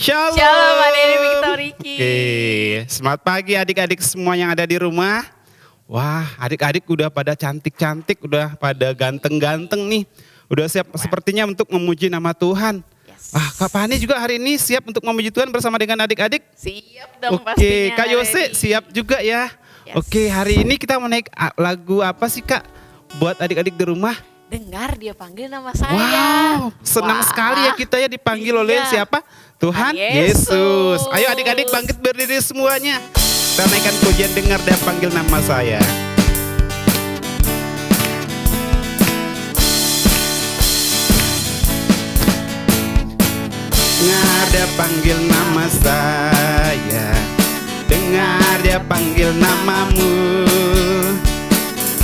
Shalom. Shalom adik-adik Victoriki. Oke, selamat pagi adik-adik semua yang ada di rumah. Wah, adik-adik udah pada cantik-cantik, udah pada ganteng-ganteng nih. Udah siap sepertinya untuk memuji nama Tuhan. Yes. Kak Fani juga hari ini siap untuk memuji Tuhan bersama dengan adik-adik? Siap dong Oke, pastinya. Kak Yose ready. siap juga ya? Yes. Oke, hari ini kita mau naik lagu apa sih Kak? Buat adik-adik di rumah. Dengar dia panggil nama saya. Wow, senang Wah. sekali ya kita ya dipanggil oleh Iya. siapa? Tuhan Yesus. Yesus. Ayo adik-adik bangkit berdiri semuanya. Kita naikkan pujian dengar dia panggil nama saya. Dengar dia panggil nama saya. Dengar dia panggil namamu.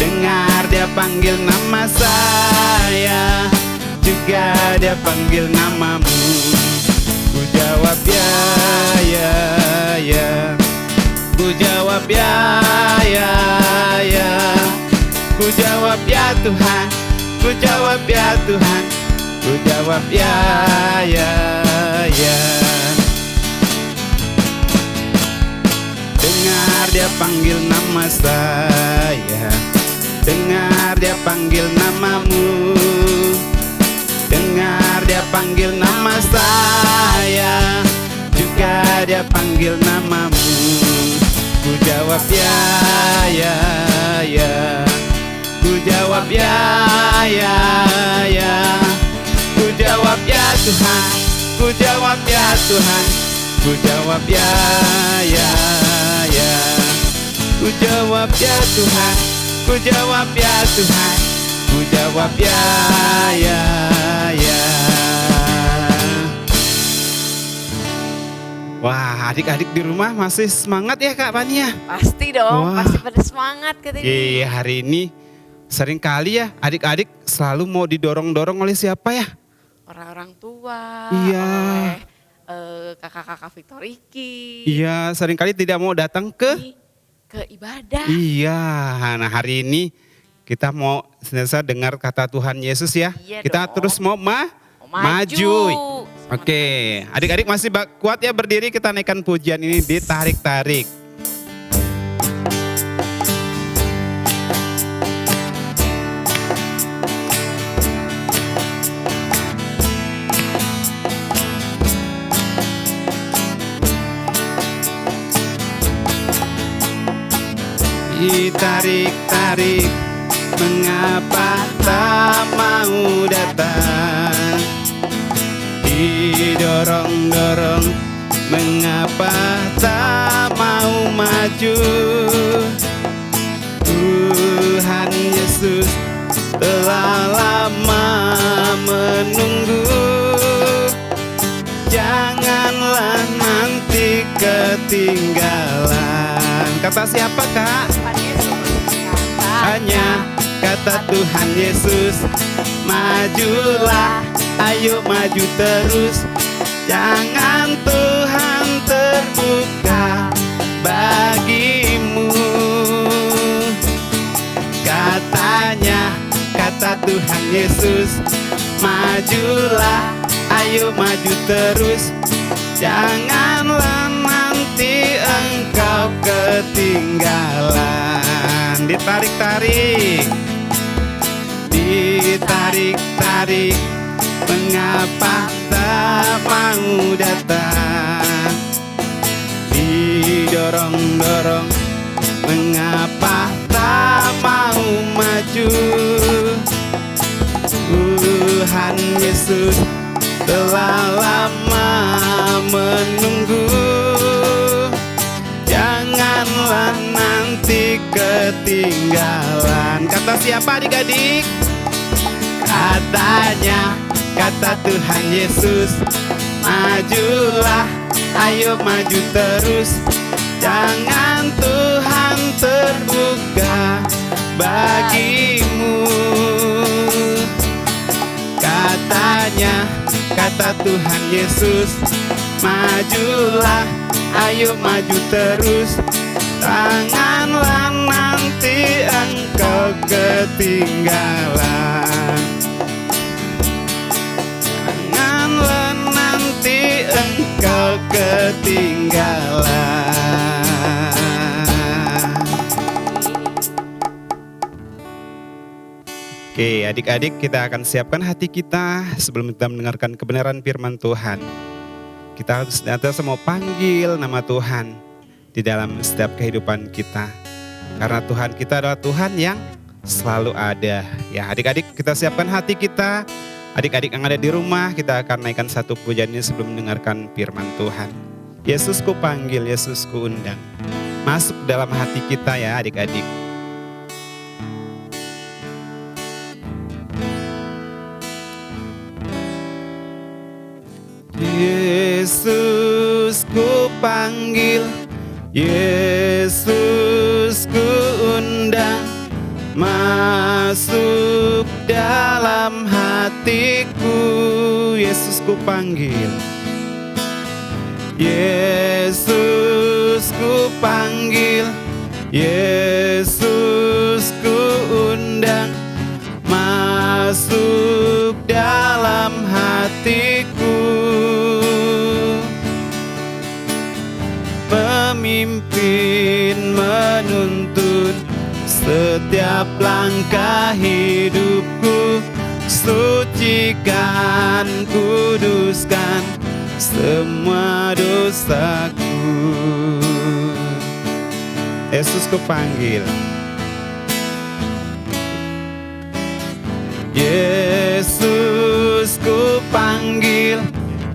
Dengar dia panggil nama saya. Juga dia panggil namamu. Ku jawab ya, ya, ya. Ku jawab ya, ya, ya. Ku jawab ya Tuhan. Ku jawab ya Tuhan. Ku jawab ya, ya, ya. Dengar dia panggil nama saya. Dengar dia panggil namamu. Dengar dia panggil nama saya. Juga dia panggil namamu. Ku jawab ya, ya, ya. Ku jawab ya, ya, ya. Ku jawab ya Tuhan. Ku jawab ya Tuhan. Ku jawab ya, ya, ya. Ku jawab ya Tuhan. Ku jawab ya Tuhan. Ku jawab ya, ya, ya. Wah, adik-adik di rumah masih semangat ya Kak Fani ya? Pasti dong, Wah. pasti pada semangat katanya. Iya, hari ini sering kali ya adik-adik selalu mau didorong-dorong oleh siapa ya? Orang-orang tua, Iya. oleh kakak-kakak Victoriki. Iya, sering kali tidak mau datang ke ibadah. Iya, nah hari ini kita mau senantiasa dengar kata Tuhan Yesus ya. Iya Kita dong. terus mau maju. Oke, adik-adik masih kuat ya berdiri, kita naikkan pujian ini ditarik-tarik. Ditarik-tarik, mengapa tak mau datang? Didorong-dorong, mengapa tak mau maju? Tuhan Yesus telah lama menunggu. Janganlah nanti ketinggalan. Kata siapa Kak? Hanya kata Tuhan Yesus. Majulah, ayo maju terus. Jangan Tuhan terbuka bagimu. Katanya, kata Tuhan Yesus. Majulah, ayo maju terus. Janganlah nanti engkau ketinggalan. Ditarik-tarik, ditarik-tarik, mengapa tak mau datang? Didorong-dorong, mengapa tak mau maju? Tuhan Yesus telah lama menunggu. Janganlah nanti ketinggalan. Kata siapa adik-adik? Katanya, kata Tuhan Yesus. Majulah, ayo maju terus. Jangan Tuhan terbuka bagimu. Katanya, kata Tuhan Yesus. Majulah, ayo maju terus. Janganlah nanti engkau ketinggalan. Janganlah nanti engkau Oke, adik-adik, kita akan siapkan hati kita sebelum kita mendengarkan kebenaran firman Tuhan. Kita harus senantiasa mau panggil nama Tuhan di dalam setiap kehidupan kita. Karena Tuhan kita adalah Tuhan yang selalu ada. Ya, adik-adik, kita siapkan hati kita. Adik-adik yang ada di rumah, kita akan naikkan satu pujiannya sebelum mendengarkan firman Tuhan. Yesus ku panggil, Yesus ku undang. Masuk dalam hati kita ya adik-adik. Yesus ku panggil, Yesus ku undang, masuk dalam hatiku. Yesus ku panggil, Yesus ku panggil, Yesus ku undang, masuk dalam hatiku. Memimpin, menuntun setiap langkah hidupku, sucikan, kuduskan semua dosaku. Yesus ku panggil, Yesus ku panggil,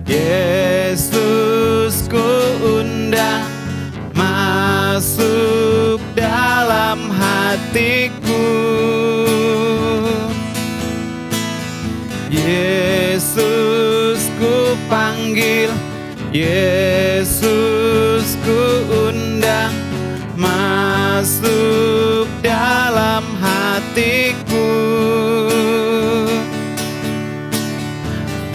Yesus ku undang, masuk dalam hatiku. Yesus ku panggil, Yesus ku undang, masuk dalam hatiku.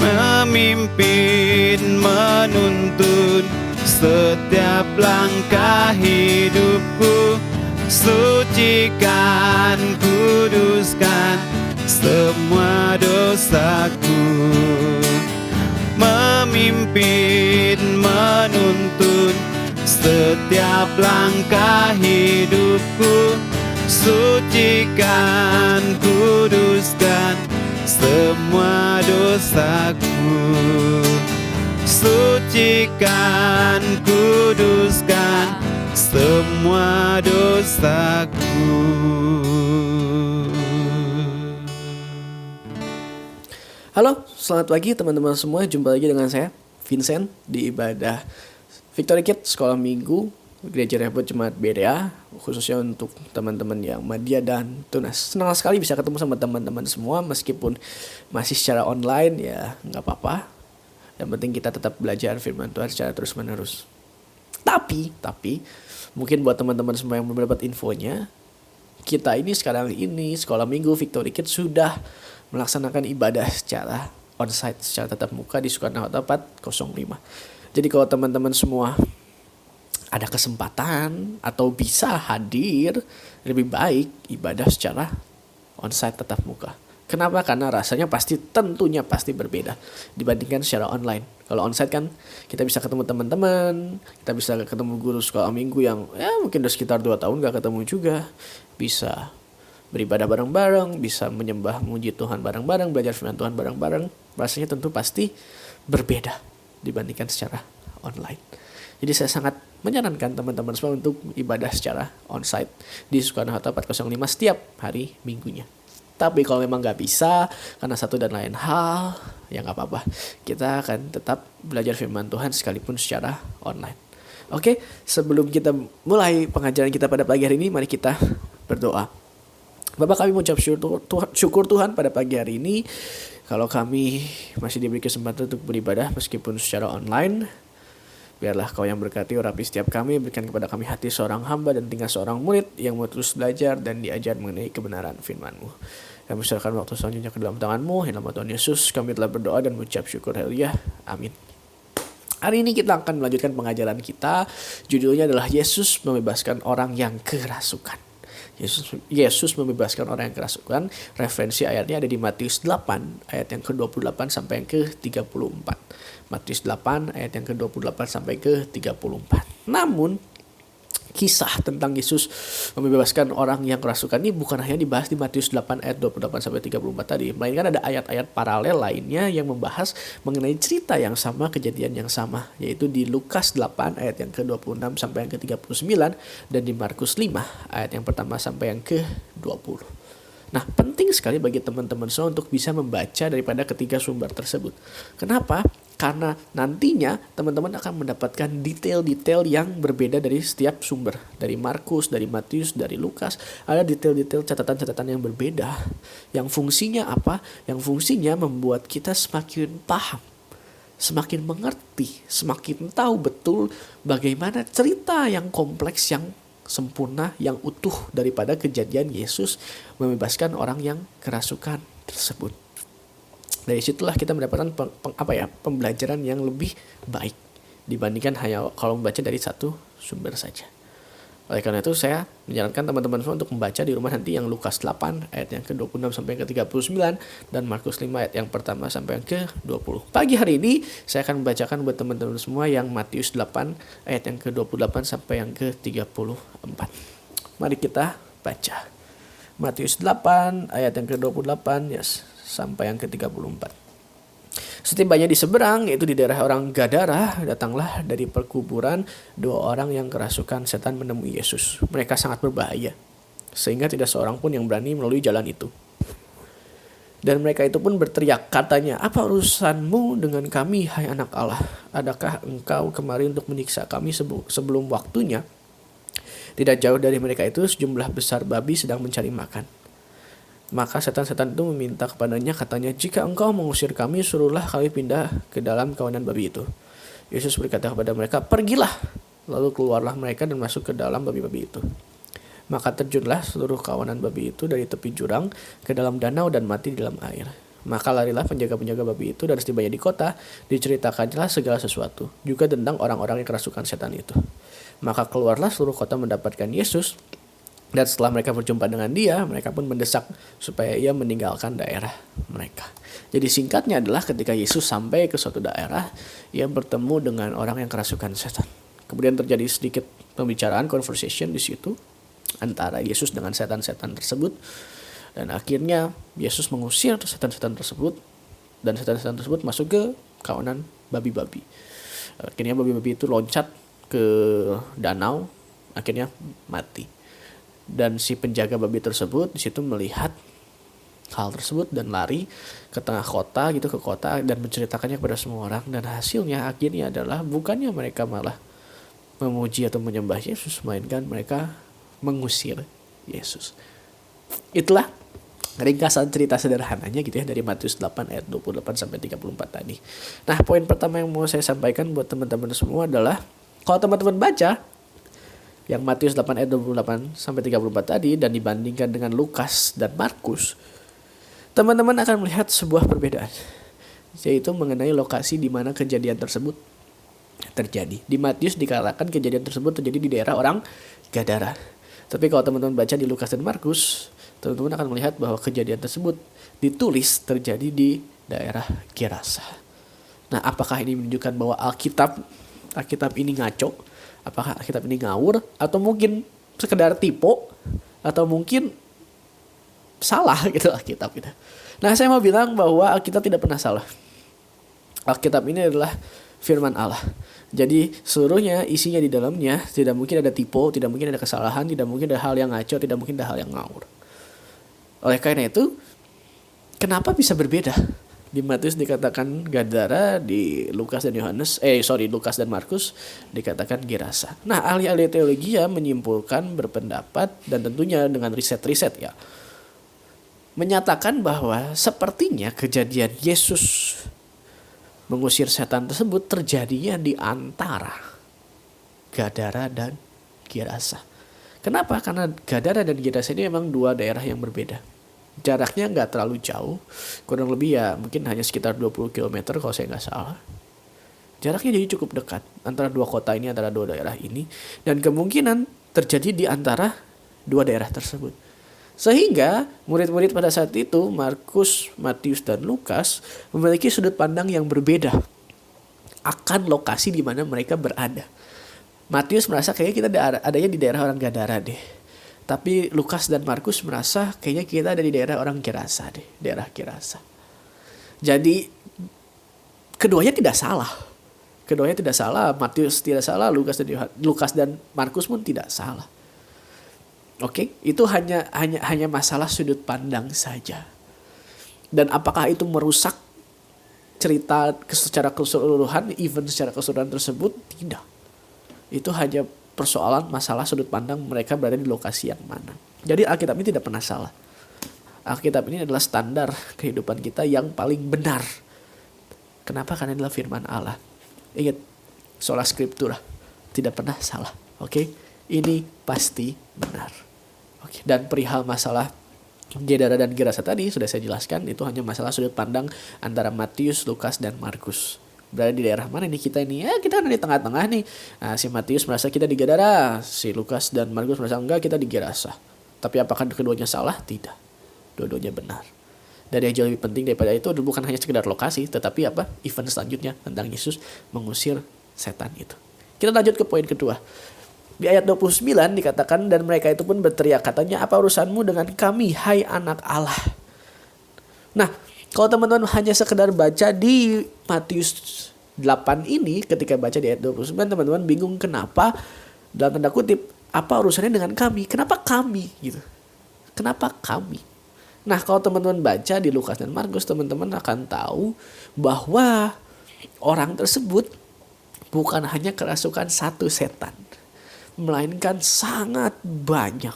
Memimpin, menuntun setiap langkah hidupku, sucikan, kuduskan semua dosaku. Memimpin, menuntun setiap langkah hidupku, sucikan, kuduskan semua dosaku. Sucikan, kuduskan semua dosaku. Halo, selamat pagi teman-teman semua. Jumpa lagi dengan saya, Vincent, di ibadah Victory Kids Sekolah Minggu Gereja Rehoboth Jemaat BDA, khususnya untuk teman-teman yang Madya dan Tunas. Senang sekali bisa ketemu sama teman-teman semua, meskipun masih secara online, ya nggak apa-apa. Yang penting kita tetap belajar firman Tuhan secara terus-menerus. Tapi mungkin buat teman-teman semua yang belum dapat infonya, kita ini sekarang ini Sekolah Minggu Victory Kids sudah melaksanakan ibadah secara onsite, secara tatap muka di Soekarno-Hatta 405. Jadi kalau teman-teman semua ada kesempatan atau bisa hadir, lebih baik ibadah secara onsite tatap muka. Kenapa? Karena rasanya tentunya pasti berbeda dibandingkan secara online. Kalau onsite kan kita bisa ketemu teman-teman, kita bisa ketemu guru sekolah minggu yang mungkin udah sekitar 2 tahun gak ketemu juga. Bisa beribadah bareng-bareng, bisa menyembah memuji Tuhan bareng-bareng, belajar firman Tuhan bareng-bareng. Rasanya tentu pasti berbeda dibandingkan secara online. Jadi saya sangat menyarankan teman-teman semua untuk ibadah secara onsite di Soekarno-Hatta 405 setiap hari minggunya. Tapi kalau memang gak bisa karena satu dan lain hal, ya gak apa-apa. Kita akan tetap belajar firman Tuhan sekalipun secara online. Oke, sebelum kita mulai pengajaran kita pada pagi hari ini, mari kita berdoa. Bapak, kami mengucap syukur Tuhan pada pagi hari ini, kalau kami masih diberi kesempatan untuk beribadah meskipun secara online. Biarlah Kau yang berkati urapi setiap kami, berikan kepada kami hati seorang hamba dan tingkah seorang murid yang mau terus belajar dan diajar mengenai kebenaran firman-Mu. Kami serahkan waktu selanjutnya ke dalam tangan-Mu. Dalam nama Tuhan Yesus kami telah berdoa dan mengucap syukur. Haleluya. Amin. Hari ini kita akan melanjutkan pengajaran kita. Judulnya adalah Yesus membebaskan orang yang kerasukan. Yesus membebaskan orang yang kerasukan. Referensi ayatnya ada di Matius 8 ayat yang ke-28 sampai yang ke-34. Matius 8 ayat yang ke-28 sampai ke-34. Namun kisah tentang Yesus membebaskan orang yang kerasukan ini bukan hanya dibahas di Matius 8 ayat 28-34 tadi, melainkan ada ayat-ayat paralel lainnya yang membahas mengenai cerita yang sama, kejadian yang sama, yaitu di Lukas 8 ayat yang ke-26 sampai yang ke-39 dan di Markus 5 ayat yang pertama sampai yang ke-20. Nah, penting sekali bagi teman-teman semua untuk bisa membaca daripada ketiga sumber tersebut. Kenapa? Karena nantinya teman-teman akan mendapatkan detail-detail yang berbeda dari setiap sumber. Dari Markus, dari Matius, dari Lukas. Ada detail-detail catatan-catatan yang berbeda. Yang fungsinya apa? Yang fungsinya membuat kita semakin paham, semakin mengerti, semakin tahu betul bagaimana cerita yang kompleks, yang sempurna, yang utuh daripada kejadian Yesus membebaskan orang yang kerasukan tersebut. Dari situlah kita mendapatkan pembelajaran yang lebih baik dibandingkan hanya kalau membaca dari satu sumber saja. Oleh karena itu saya menyarankan teman-teman semua untuk membaca di rumah nanti yang Lukas 8 ayat yang ke-26 sampai yang ke-39 dan Markus 5 ayat yang pertama sampai yang ke-20. Pagi hari ini saya akan membacakan buat teman-teman semua yang Matius 8 ayat yang ke-28 sampai yang ke-34. Mari kita baca. Matius 8 ayat yang ke-28 sampai yang ke-34. Setibanya di seberang, yaitu di daerah orang Gadara, datanglah dari perkuburan 2 orang yang kerasukan setan menemui Yesus. Mereka sangat berbahaya, sehingga tidak seorang pun yang berani melalui jalan itu. Dan mereka itu pun berteriak, katanya, "Apa urusanmu dengan kami, hai anak Allah? Adakah engkau kemari untuk menyiksa kami sebelum waktunya?" Tidak jauh dari mereka itu sejumlah besar babi sedang mencari makan. Maka setan-setan itu meminta kepadanya, katanya, "Jika engkau mengusir kami, suruhlah kami pindah ke dalam kawanan babi itu." Yesus berkata kepada mereka, "Pergilah." Lalu keluarlah mereka dan masuk ke dalam babi-babi itu. Maka terjunlah seluruh kawanan babi itu dari tepi jurang ke dalam danau dan mati di dalam air. Maka larilah penjaga-penjaga babi itu, dan setibanya di kota, diceritakanlah segala sesuatu, juga tentang orang-orang yang kerasukan setan itu. Maka keluarlah seluruh kota mendapatkan Yesus. Dan setelah mereka berjumpa dengan dia, mereka pun mendesak supaya ia meninggalkan daerah mereka. Jadi singkatnya adalah ketika Yesus sampai ke suatu daerah, ia bertemu dengan orang yang kerasukan setan. Kemudian terjadi sedikit pembicaraan, conversation di situ antara Yesus dengan setan-setan tersebut. Dan akhirnya Yesus mengusir setan-setan tersebut, dan setan-setan tersebut masuk ke kawanan babi-babi. Akhirnya babi-babi itu loncat ke danau, akhirnya mati. Dan si penjaga babi tersebut di situ melihat hal tersebut dan lari ke tengah kota gitu, ke kota, dan menceritakannya kepada semua orang. Dan hasilnya akhirnya adalah bukannya mereka malah memuji atau menyembah Yesus, melainkan mereka mengusir Yesus. Itulah ringkasan cerita sederhananya gitu ya dari Matius 8 ayat 28 sampai 34 tadi. Nah, poin pertama yang mau saya sampaikan buat teman-teman semua adalah kalau teman-teman baca yang Matius 8 ayat 28 sampai 34 tadi dan dibandingkan dengan Lukas dan Markus, teman-teman akan melihat sebuah perbedaan, yaitu mengenai lokasi di mana kejadian tersebut terjadi. Di Matius dikatakan kejadian tersebut terjadi di daerah orang Gadara. Tapi kalau teman-teman baca di Lukas dan Markus, teman-teman akan melihat bahwa kejadian tersebut ditulis terjadi di daerah Gerasa. Nah, apakah ini menunjukkan bahwa Alkitab ini ngaco? Apakah Alkitab ini ngawur, atau mungkin sekedar tipu, atau mungkin salah gitu Alkitab gitu. Nah, saya mau bilang bahwa Alkitab tidak pernah salah. Alkitab ini adalah firman Allah. Jadi seluruhnya isinya di dalamnya tidak mungkin ada tipu, tidak mungkin ada kesalahan, tidak mungkin ada hal yang ngaco, tidak mungkin ada hal yang ngawur. Oleh karena itu, kenapa bisa berbeda? Di Matius dikatakan Gadara, di Lukas dan Lukas dan Markus dikatakan Gerasa. Nah, ahli-ahli teologi menyimpulkan, berpendapat, dan tentunya dengan riset-riset ya, menyatakan bahwa sepertinya kejadian Yesus mengusir setan tersebut terjadinya di antara Gadara dan Gerasa. Kenapa? Karena Gadara dan Gerasa ini memang dua daerah yang berbeda. Jaraknya nggak terlalu jauh, kurang lebih ya mungkin hanya sekitar 20 km kalau saya nggak salah. Jaraknya jadi cukup dekat antara dua kota ini, antara dua daerah ini, dan kemungkinan terjadi di antara dua daerah tersebut. Sehingga murid-murid pada saat itu, Markus, Matius, dan Lukas memiliki sudut pandang yang berbeda akan lokasi di mana mereka berada. Matius merasa kayaknya kita adanya di daerah orang Gadara deh. Tapi Lukas dan Markus merasa kayaknya kita ada di daerah orang Gerasa deh, daerah Gerasa. Jadi keduanya tidak salah. Keduanya tidak salah, Matius tidak salah, Lukas dan Markus pun tidak salah. Oke, itu hanya masalah sudut pandang saja. Dan apakah itu merusak cerita secara keseluruhan, event secara keseluruhan tersebut? Tidak. Itu hanya persoalan masalah sudut pandang mereka berada di lokasi yang mana. Jadi Alkitab ini tidak pernah salah. Alkitab ini adalah standar kehidupan kita yang paling benar. Kenapa? Karena adalah firman Allah. Ingat, sola scriptura tidak pernah salah. Oke, ini pasti benar. Oke, dan perihal masalah Gadara dan Gerasa tadi sudah saya jelaskan, itu hanya masalah sudut pandang antara Matius, Lukas, dan Markus. Berada di daerah mana nih kita ini? Ya, kita ada di tengah-tengah nih. Nah, si Matius merasa kita di Gadara, si Lukas dan Markus merasa enggak, kita di Gerasa. Tapi apakah keduanya salah? Tidak. Dua-duanya benar. Dan yang jauh lebih penting daripada itu bukan hanya sekedar lokasi, tetapi event selanjutnya tentang Yesus mengusir setan itu. Kita lanjut ke poin kedua. Di ayat 29 dikatakan, dan mereka itu pun berteriak katanya, apa urusanmu dengan kami, hai anak Allah? Nah, kalau teman-teman hanya sekedar baca di Matius 8 ini, ketika baca di ayat 29, teman-teman bingung kenapa, dalam tanda kutip, apa urusannya dengan kami? Kenapa kami? Gitu. Kenapa kami? Nah, kalau teman-teman baca di Lukas dan Markus, teman-teman akan tahu bahwa orang tersebut bukan hanya kerasukan satu setan, melainkan sangat banyak.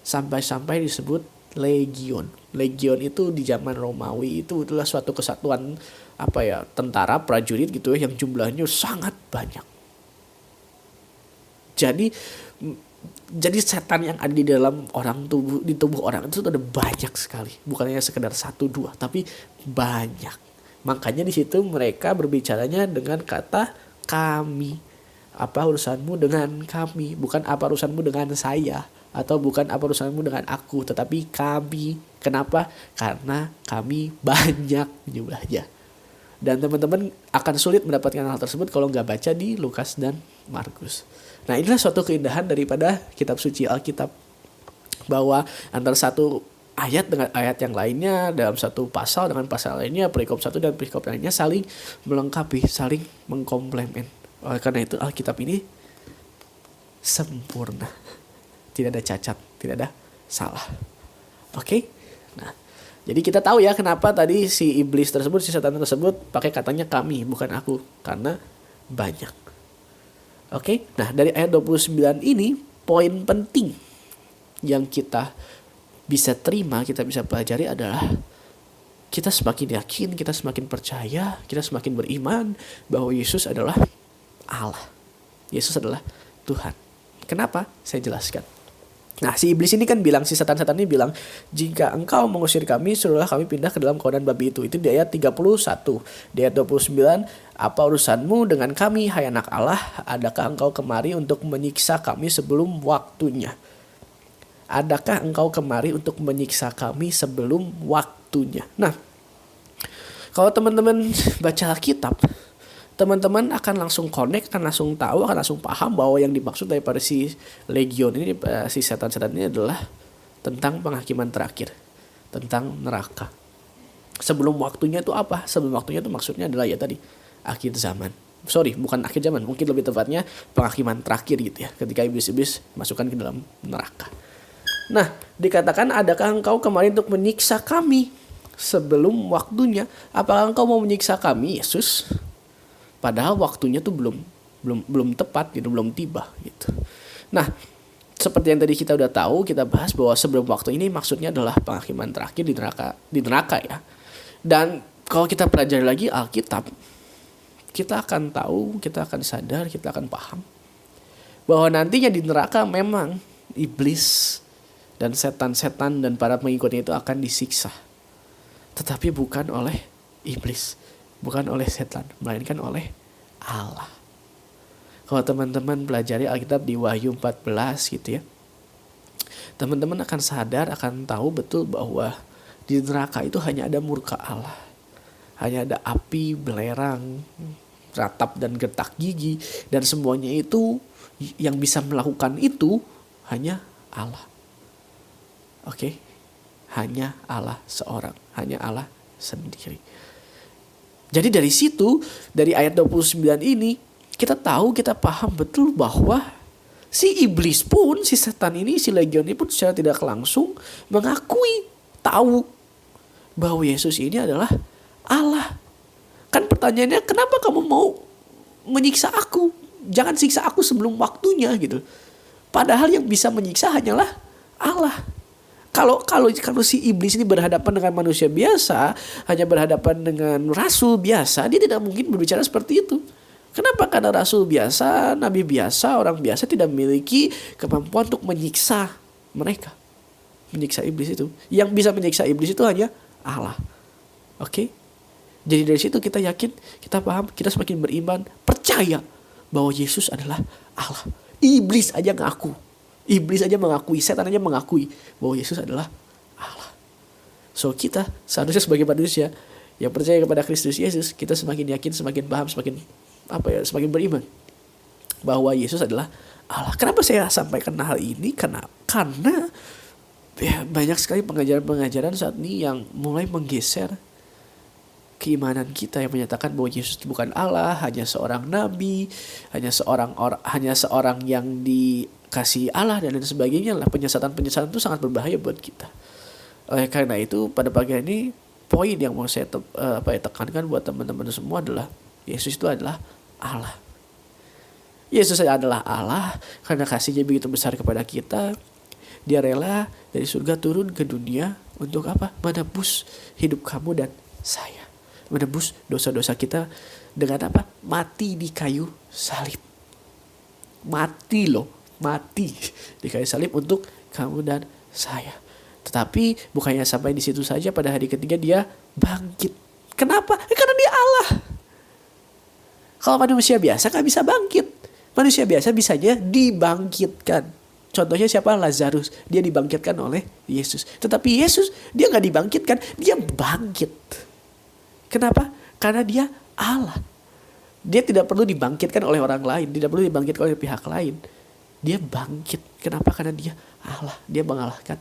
Sampai-sampai disebut legion. Legion itu di zaman Romawi itu adalah suatu kesatuan tentara prajurit gitu ya, yang jumlahnya sangat banyak. Jadi setan yang ada di dalam di tubuh orang itu ada banyak sekali, bukan hanya sekedar 1-2, tapi banyak. Makanya di situ mereka berbicaranya dengan kata kami. Apa urusanmu dengan kami? Bukan apa urusanmu dengan saya, atau bukan apa urusanmu dengan aku, tetapi kami. Kenapa? Karena kami banyak jumlahnya. Dan teman-teman akan sulit mendapatkan hal tersebut kalau nggak baca di Lukas dan Markus. Nah, inilah suatu keindahan daripada kitab suci Alkitab, bahwa antara satu ayat dengan ayat yang lainnya, dalam satu pasal dengan pasal lainnya, perikop satu dan perikop lainnya saling melengkapi, saling mengkomplement. Oleh karena itu Alkitab ini sempurna, tidak ada cacat, tidak ada salah. Oke? Nah, jadi kita tahu ya kenapa tadi si iblis tersebut, si setan tersebut pakai katanya kami, bukan aku, karena banyak. Oke? Nah, dari ayat 29 ini poin penting yang kita bisa terima, kita bisa pelajari adalah kita semakin yakin, kita semakin percaya, kita semakin beriman bahwa Yesus adalah Allah. Yesus adalah Tuhan. Kenapa? Saya jelaskan. Nah, si iblis ini kan bilang, si setan-setan ini bilang, jika engkau mengusir kami, suruhlah kami pindah ke dalam kawanan babi itu. Itu di ayat 31. Di ayat 29, apa urusanmu dengan kami, hai anak Allah? Adakah engkau kemari untuk menyiksa kami sebelum waktunya? Adakah engkau kemari untuk menyiksa kami sebelum waktunya? Nah, kalau teman-teman baca Alkitab, teman-teman akan langsung connect, akan langsung tahu, akan langsung paham bahwa yang dimaksud daripada si legion ini, si setan-setan ini adalah tentang penghakiman terakhir, tentang neraka. Sebelum waktunya itu apa? Sebelum waktunya itu maksudnya adalah ya tadi, akhir zaman. Bukan akhir zaman, mungkin lebih tepatnya penghakiman terakhir gitu ya, ketika iblis-iblis masukkan ke dalam neraka. Nah, dikatakan, adakah engkau kemari untuk menyiksa kami sebelum waktunya? Apakah engkau mau menyiksa kami, Yesus? Padahal waktunya tuh belum tepat gitu, belum tiba gitu. Nah, seperti yang tadi kita udah tahu, kita bahas bahwa sebelum waktu ini maksudnya adalah penghakiman terakhir di neraka ya. Dan kalau kita pelajari lagi Alkitab, kita akan tahu, kita akan sadar, kita akan paham bahwa nantinya di neraka memang iblis dan setan-setan dan para pengikutnya itu akan disiksa. Tetapi bukan oleh iblis, bukan oleh setan, melainkan oleh Allah. Kalau teman-teman pelajari Alkitab di Wahyu 14 gitu ya, teman-teman akan sadar, akan tahu betul bahwa di neraka itu hanya ada murka Allah. Hanya ada api, belerang, ratap dan getak gigi, dan semuanya itu Yang bisa melakukan itu hanya Allah. Oke? Hanya Allah seorang, hanya Allah sendiri. Jadi dari situ, dari ayat 29 ini, kita tahu, kita paham betul bahwa si iblis pun, si setan ini, si legion ini pun secara tidak langsung mengakui, tahu bahwa Yesus ini adalah Allah. Kan pertanyaannya, kenapa kamu mau menyiksa aku? Jangan siksa aku sebelum waktunya gitu. Padahal yang bisa menyiksa hanyalah Allah. Kalau si iblis ini berhadapan dengan manusia biasa, hanya berhadapan dengan rasul biasa, dia tidak mungkin berbicara seperti itu. Kenapa? Karena rasul biasa, nabi biasa, orang biasa tidak memiliki kemampuan untuk menyiksa mereka. Menyiksa iblis itu. Yang bisa menyiksa iblis itu hanya Allah. Oke? Jadi dari situ kita yakin, kita paham, kita semakin beriman, percaya bahwa Yesus adalah Allah. Iblis aja ngaku. Iblis aja mengakui, setan aja mengakui bahwa Yesus adalah Allah. So kita seharusnya sebagai manusia yang percaya kepada Kristus Yesus, kita semakin yakin, semakin paham, semakin beriman bahwa Yesus adalah Allah. Kenapa saya sampaikan hal ini? Karena ya, banyak sekali pengajaran-pengajaran saat ini yang mulai menggeser keimanan kita, yang menyatakan bahwa Yesus bukan Allah, hanya seorang nabi, hanya seorang yang dikasih Allah dan lain sebagainya. Penyesatan itu sangat berbahaya buat kita. Oleh karena itu pada pagi ini poin yang mau saya tekankan buat teman-teman semua adalah Yesus itu adalah Allah. Yesus adalah Allah karena kasihnya begitu besar kepada kita. Dia rela dari surga turun ke dunia untuk apa? Menebus hidup kamu dan saya. Menebus dosa-dosa kita dengan apa? Mati di kayu salib. Mati di kayu salib untuk kamu dan saya. Tetapi bukannya sampai di situ saja, pada hari ketiga dia bangkit. Kenapa? Karena dia Allah. Kalau manusia biasa gak bisa bangkit. Manusia biasa bisanya dibangkitkan. Contohnya siapa? Lazarus. Dia dibangkitkan oleh Yesus. Tetapi Yesus dia gak dibangkitkan, dia bangkit. Kenapa? Karena dia Allah. Dia tidak perlu dibangkitkan oleh orang lain. Tidak perlu dibangkitkan oleh pihak lain. Dia bangkit. Kenapa? Karena dia Allah. Dia mengalahkan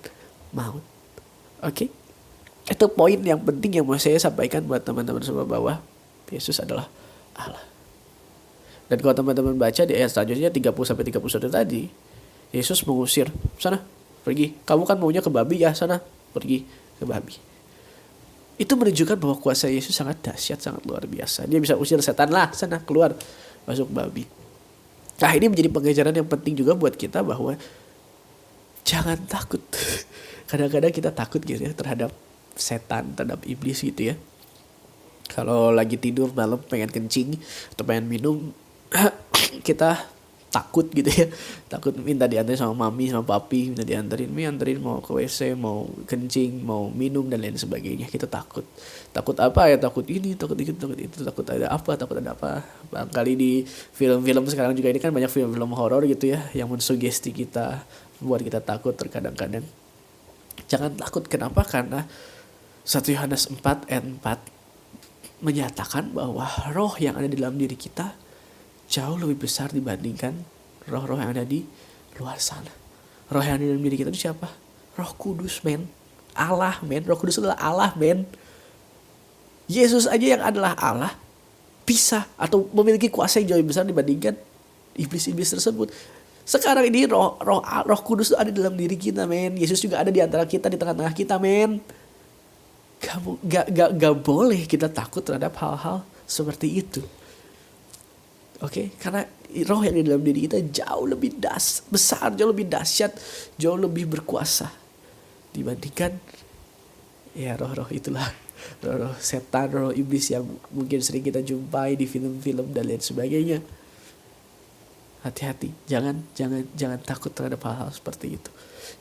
maut. Oke? Itu poin yang penting yang mau saya sampaikan buat teman-teman semua, bahwa Yesus adalah Allah. Dan kalau teman-teman baca di ayat selanjutnya 30-31 tadi, Yesus mengusir, sana, pergi. Kamu kan maunya ke babi ya, sana, pergi ke babi. Itu menunjukkan bahwa kuasa Yesus sangat dahsyat, sangat luar biasa. Dia bisa usir setan lah, sana keluar, masuk babi. Nah, ini menjadi pengajaran yang penting juga buat kita bahwa jangan takut. Kadang-kadang kita takut gitu ya terhadap setan, terhadap iblis gitu ya. Kalau lagi tidur malam pengen kencing atau pengen minum, kita takut gitu ya, takut minta diantarin sama mami sama papi, minta diantarin mau ke WC, mau kencing, mau minum dan lain sebagainya. Kita takut apa ya, takut ini, takut itu, takut ada apa. Barangkali di film-film sekarang juga ini kan banyak film-film horor gitu ya, yang mensugesti kita, membuat kita takut terkadang-kadang. Jangan takut. Kenapa? Karena 1 Yohanes 4 ayat 4 menyatakan bahwa roh yang ada di dalam diri kita jauh lebih besar dibandingkan roh-roh yang ada di luar sana. Roh yang ada di dalam diri kita itu siapa? Roh Kudus, men. Allah, men. Roh Kudus adalah Allah, men. Yesus aja yang adalah Allah bisa atau memiliki kuasa yang jauh lebih besar dibandingkan iblis-iblis tersebut. Sekarang ini roh Kudus itu ada di dalam diri kita, men. Yesus juga ada di antara kita, di tengah-tengah kita, men. Gak boleh kita takut terhadap hal-hal seperti itu. Oke, karena roh yang di dalam diri kita jauh lebih besar, jauh lebih dahsyat, jauh lebih berkuasa dibandingkan ya roh-roh itulah, roh-roh setan, roh iblis yang mungkin sering kita jumpai di film-film dan lain sebagainya. Hati-hati, jangan takut terhadap hal-hal seperti itu.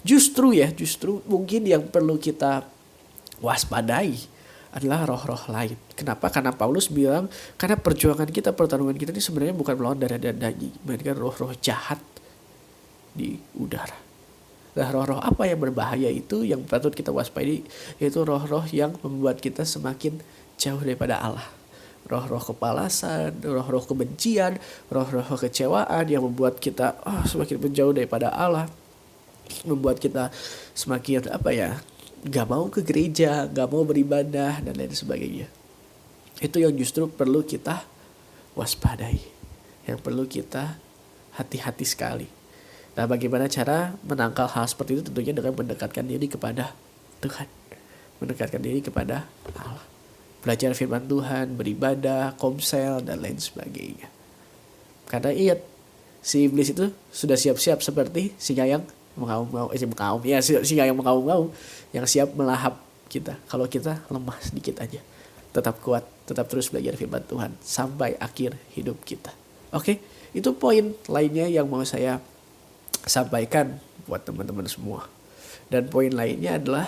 Justru mungkin yang perlu kita waspadai adalah roh-roh lain. Kenapa? Karena Paulus bilang, karena perjuangan kita, pertarungan kita ini sebenarnya bukan melawan darah dan daging, melainkan roh-roh jahat di udara. Nah, roh-roh apa yang berbahaya itu yang patut kita waspadai, yaitu roh-roh yang membuat kita semakin jauh daripada Allah. roh-roh kepalasan, roh-roh kebencian, roh-roh kekecewaan yang membuat kita semakin menjauh daripada Allah, membuat kita semakin gak mau ke gereja, gak mau beribadah dan lain sebagainya. Itu yang justru perlu kita waspadai, yang perlu kita hati-hati sekali. Nah, bagaimana cara menangkal hal seperti itu? Tentunya dengan mendekatkan diri kepada Tuhan, mendekatkan diri kepada Allah, belajar firman Tuhan, beribadah, komsel dan lain sebagainya. Karena ingat, si iblis itu sudah siap-siap seperti singa yang singa yang mengaum-ngaum, yang siap melahap kita kalau kita lemah sedikit aja. Tetap kuat, tetap terus belajar firman Tuhan sampai akhir hidup kita. Oke, itu poin lainnya yang mau saya sampaikan buat teman-teman semua. Dan poin lainnya adalah,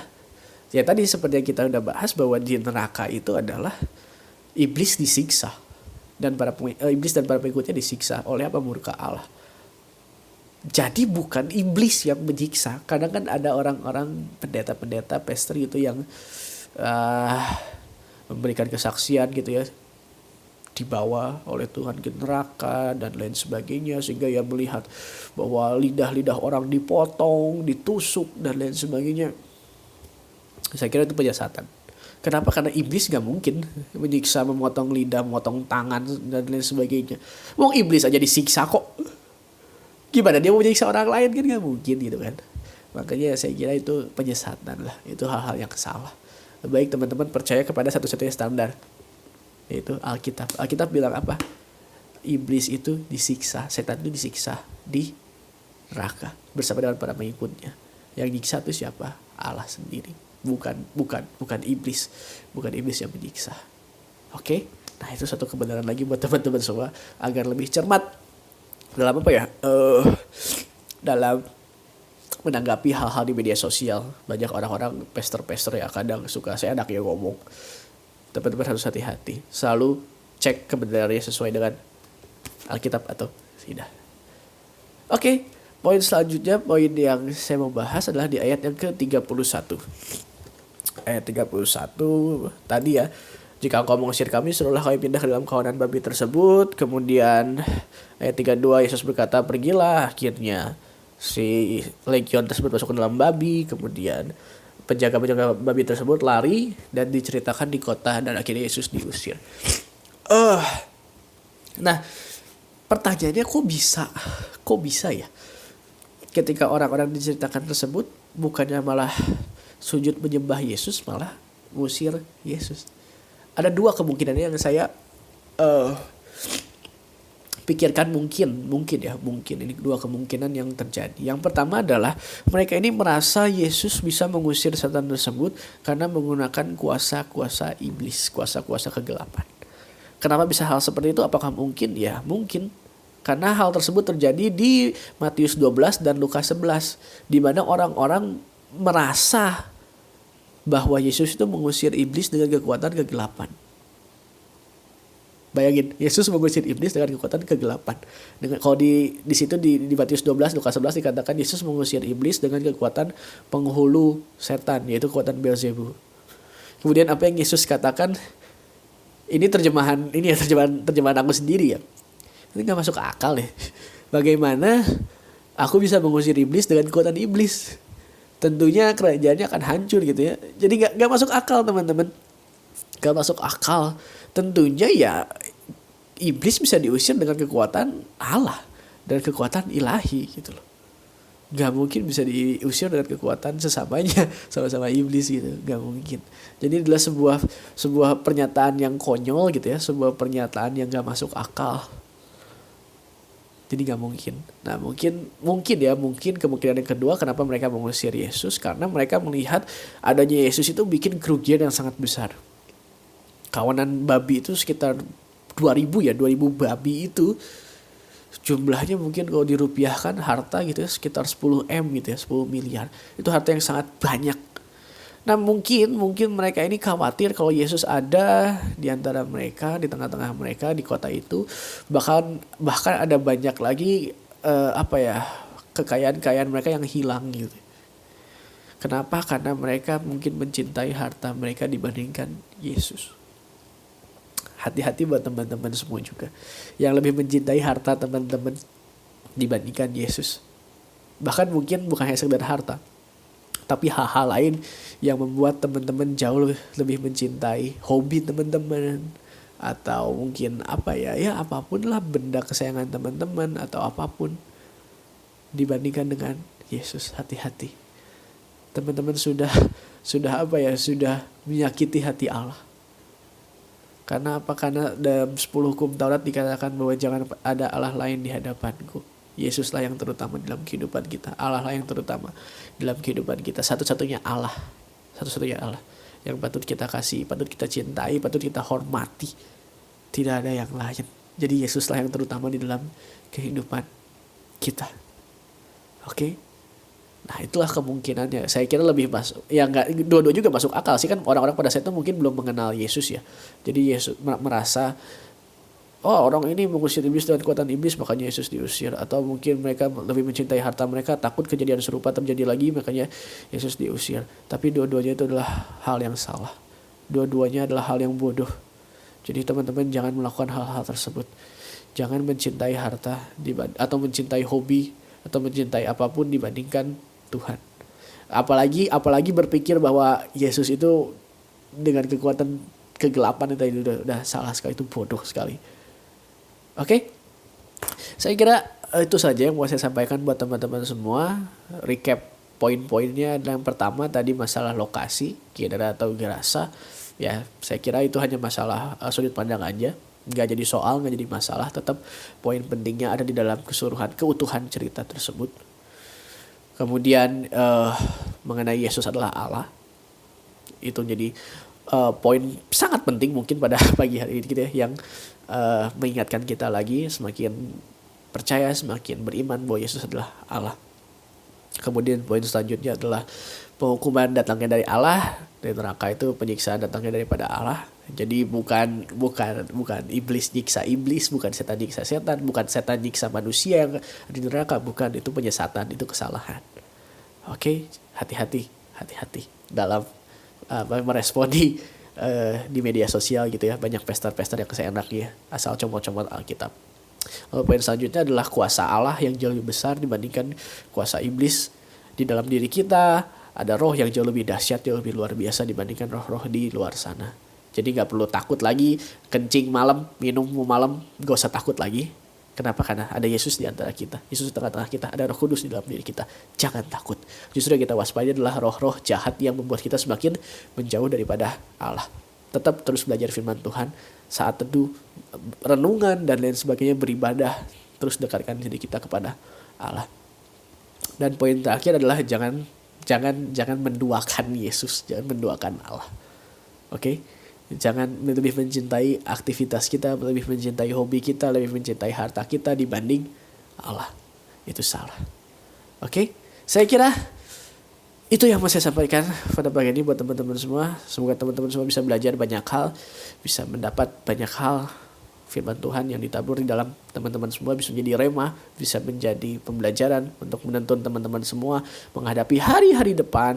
ya tadi seperti yang kita udah bahas, bahwa di neraka itu adalah iblis disiksa. Dan iblis dan para pengikutnya disiksa oleh murka Allah. Jadi bukan iblis yang menyiksa. Kadang kan ada orang-orang pendeta-pendeta, pastor gitu yang memberikan kesaksian gitu ya, dibawa oleh Tuhan ke neraka dan lain sebagainya, sehingga ia melihat bahwa lidah-lidah orang dipotong, ditusuk dan lain sebagainya. Saya kira itu penyesatan. Kenapa? Karena iblis gak mungkin menyiksa, memotong lidah, memotong tangan dan lain sebagainya. Wong iblis aja disiksa kok, gimana dia mau menyiksa orang lain? Kan gak mungkin gitu kan. Makanya saya kira itu penyesatan lah, itu hal-hal yang salah. Baik teman-teman percaya kepada satu-satunya standar, yaitu Alkitab. Alkitab bilang apa? Iblis itu disiksa, setan itu disiksa di neraka bersama dengan para pengikutnya. Yang disiksa itu siapa? Allah sendiri. Bukan iblis. Bukan iblis yang menyiksa. Oke? Nah, itu satu kebenaran lagi buat teman-teman semua agar lebih cermat dalam dalam menanggapi hal-hal di media sosial. Banyak orang-orang pastor-pastor yang kadang suka seenaknya ngomong. Teman-teman harus hati-hati. Selalu cek kebenarannya sesuai dengan Alkitab atau tidak. Oke, poin selanjutnya, poin yang saya mau bahas adalah di ayat yang ke-31. Ayat 31 tadi ya. Jika engkau mengusir kami, suruhlah kami pindah ke dalam kawanan babi tersebut. Kemudian ayat 32, Yesus berkata, pergilah. Akhirnya si legion tersebut masuk ke dalam babi. Kemudian penjaga-penjaga babi tersebut lari dan diceritakan di kota, dan akhirnya Yesus diusir. Nah, pertanyaannya kok bisa ya? Ketika orang-orang diceritakan tersebut bukannya malah sujud menyembah Yesus, malah mengusir Yesus. Ada dua kemungkinan yang saya pikirkan mungkin ini dua kemungkinan yang terjadi. Yang pertama adalah mereka ini merasa Yesus bisa mengusir setan tersebut karena menggunakan kuasa-kuasa iblis, kuasa-kuasa kegelapan. Kenapa bisa hal seperti itu? Apakah mungkin? Ya, mungkin. Karena hal tersebut terjadi di Matius 12 dan Lukas 11, di mana orang-orang merasa bahwa Yesus itu mengusir iblis dengan kekuatan kegelapan. Bayangin, Yesus mengusir iblis dengan kekuatan kegelapan. Kalau di situ di Matius 12, Lukas 11 dikatakan Yesus mengusir iblis dengan kekuatan penghulu setan, yaitu kekuatan Beelzebul. Kemudian apa yang Yesus katakan? Ini terjemahan aku sendiri ya. Ini nggak masuk akal ya. Bagaimana aku bisa mengusir iblis dengan kekuatan iblis? Tentunya kerajaannya akan hancur gitu ya. Jadi nggak masuk akal teman-teman. Nggak masuk akal. Tentunya ya iblis bisa diusir dengan kekuatan Allah dan kekuatan ilahi gitu loh. Nggak mungkin bisa diusir dengan kekuatan sesamanya, sama-sama iblis gitu. Nggak mungkin. Jadi adalah sebuah pernyataan yang konyol gitu ya. Sebuah pernyataan yang nggak masuk akal. Jadi gak mungkin. Nah mungkin kemungkinan yang kedua kenapa mereka mengusir Yesus, karena mereka melihat adanya Yesus itu bikin kerugian yang sangat besar. Kawanan babi itu sekitar 2000 babi itu jumlahnya mungkin kalau dirupiahkan harta gitu ya sekitar 10 M gitu ya, 10 miliar. Itu harta yang sangat banyak. Nah mungkin mereka ini khawatir kalau Yesus ada di antara mereka, di tengah-tengah mereka di kota itu, bahkan ada banyak lagi kekayaan mereka yang hilang gitu. Kenapa? Karena mereka mungkin mencintai harta mereka dibandingkan Yesus. Hati-hati buat teman-teman semua juga yang lebih mencintai harta teman-teman dibandingkan Yesus. Bahkan mungkin bukan hanya sekedar harta, tapi hal-hal lain yang membuat teman-teman jauh lebih mencintai hobi teman-teman, atau mungkin apapun lah, benda kesayangan teman-teman atau apapun dibandingkan dengan Yesus. Hati-hati. Teman-teman sudah menyakiti hati Allah. Karena apa? Karena dalam 10 hukum Taurat dikatakan bahwa jangan ada Allah lain di hadapanku. Yesuslah yang terutama dalam kehidupan kita. Allah lah yang terutama dalam kehidupan kita. Satu-satunya Allah yang patut kita kasih, patut kita cintai, patut kita hormati. Tidak ada yang lain. Jadi Yesuslah yang terutama di dalam kehidupan kita. Oke? Nah, itulah kemungkinannya. Saya kira lebih masuk. Ya enggak, dua-dua juga masuk akal sih, kan orang-orang pada saat itu mungkin belum mengenal Yesus ya. Jadi Yesus merasa, oh, orang ini mengusir iblis dengan kekuatan iblis, makanya Yesus diusir. Atau mungkin mereka lebih mencintai harta mereka, takut kejadian serupa terjadi lagi, makanya Yesus diusir. Tapi dua-duanya itu adalah hal yang salah. Dua-duanya adalah hal yang bodoh. Jadi teman-teman jangan melakukan hal-hal tersebut. Jangan mencintai harta atau mencintai hobi atau mencintai apapun dibandingkan Tuhan. Apalagi berpikir bahwa Yesus itu dengan kekuatan kegelapan itu udah salah sekali, itu bodoh sekali. Oke? Saya kira itu saja yang mau saya sampaikan buat teman-teman semua. Recap poin-poinnya. Yang pertama tadi masalah lokasi, Gedera atau Gerasa. Ya, saya kira itu hanya masalah sudut pandang aja. Nggak jadi soal, nggak jadi masalah. Tetap poin pentingnya ada di dalam keseluruhan, keutuhan cerita tersebut. Kemudian mengenai Yesus adalah Allah. Itu jadi poin sangat penting mungkin pada pagi hari ini gitu ya, yang mengingatkan kita lagi semakin percaya, semakin beriman bahwa Yesus adalah Allah. Kemudian poin selanjutnya adalah penghukuman datangnya dari Allah, dari neraka itu penyiksaan datangnya daripada Allah. Jadi bukan iblis nyiksa iblis, bukan setan nyiksa setan, bukan setan nyiksa manusia yang di neraka, bukan, itu penyesatan, itu kesalahan. Oke, hati-hati dalam meresponi di media sosial gitu ya, banyak pester-pester yang seenaknya asal comot-comot Alkitab. Lalu poin selanjutnya adalah kuasa Allah yang jauh lebih besar dibandingkan kuasa iblis di dalam diri kita. Ada roh yang jauh lebih dahsyat, jauh lebih luar biasa dibandingkan roh-roh di luar sana. Jadi gak perlu takut lagi kencing malam, minum malam, gak usah takut lagi. Kenapa? Karena ada Yesus di antara kita. Yesus di tengah-tengah kita, ada Roh Kudus di dalam diri kita. Jangan takut. Justru yang kita waspadai adalah roh-roh jahat yang membuat kita semakin menjauh daripada Allah. Tetap terus belajar firman Tuhan, saat teduh, renungan dan lain sebagainya, beribadah, terus dekatkan diri kita kepada Allah. Dan poin terakhir adalah jangan menduakan Yesus, jangan menduakan Allah. Oke? Jangan lebih mencintai aktivitas kita, lebih mencintai hobi kita, lebih mencintai harta kita dibanding Allah. Itu salah. Oke? Saya kira itu yang mau saya sampaikan pada pagi ini buat teman-teman semua. Semoga teman-teman semua bisa belajar banyak hal, bisa mendapat banyak hal firman Tuhan yang ditabur di dalam teman-teman semua, bisa menjadi rema, bisa menjadi pembelajaran untuk menuntun teman-teman semua menghadapi hari-hari depan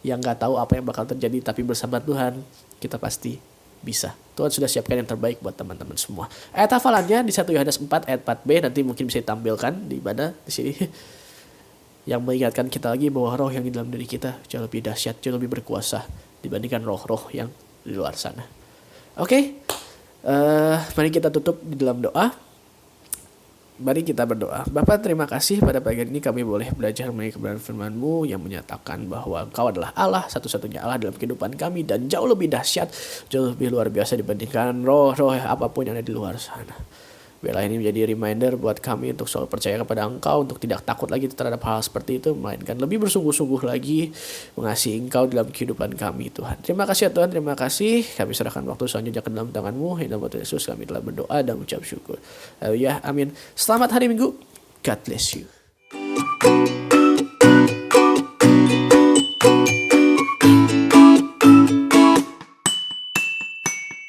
yang gak tahu apa yang bakal terjadi, tapi bersama Tuhan kita pasti bisa. Tuhan sudah siapkan yang terbaik buat teman-teman semua. Ayat hafalannya di 1 Yohanes 4 ayat 4b nanti mungkin bisa ditampilkan di mana di sini, yang mengingatkan kita lagi bahwa roh yang di dalam diri kita jauh lebih dahsyat, jauh lebih berkuasa dibandingkan roh-roh yang di luar sana. Oke? Mari kita tutup di dalam doa. Mari kita berdoa. Bapa, terima kasih pada pagi ini kami boleh belajar mengenai kebenaran firman-Mu yang menyatakan bahwa Engkau adalah Allah, satu-satunya Allah dalam kehidupan kami, dan jauh lebih dahsyat, jauh lebih luar biasa dibandingkan roh-roh apapun yang ada di luar sana. Biarlah ini menjadi reminder buat kami untuk selalu percaya kepada Engkau, untuk tidak takut lagi terhadap hal seperti itu, melainkan lebih bersungguh-sungguh lagi mengasihi Engkau dalam kehidupan kami, Tuhan. Terima kasih ya Tuhan, terima kasih. Kami serahkan waktu selanjutnya ke dalam tangan-Mu. Dalam nama Yesus kami telah berdoa dan mengucap syukur. Haleluya, amin. Selamat hari Minggu. God bless you.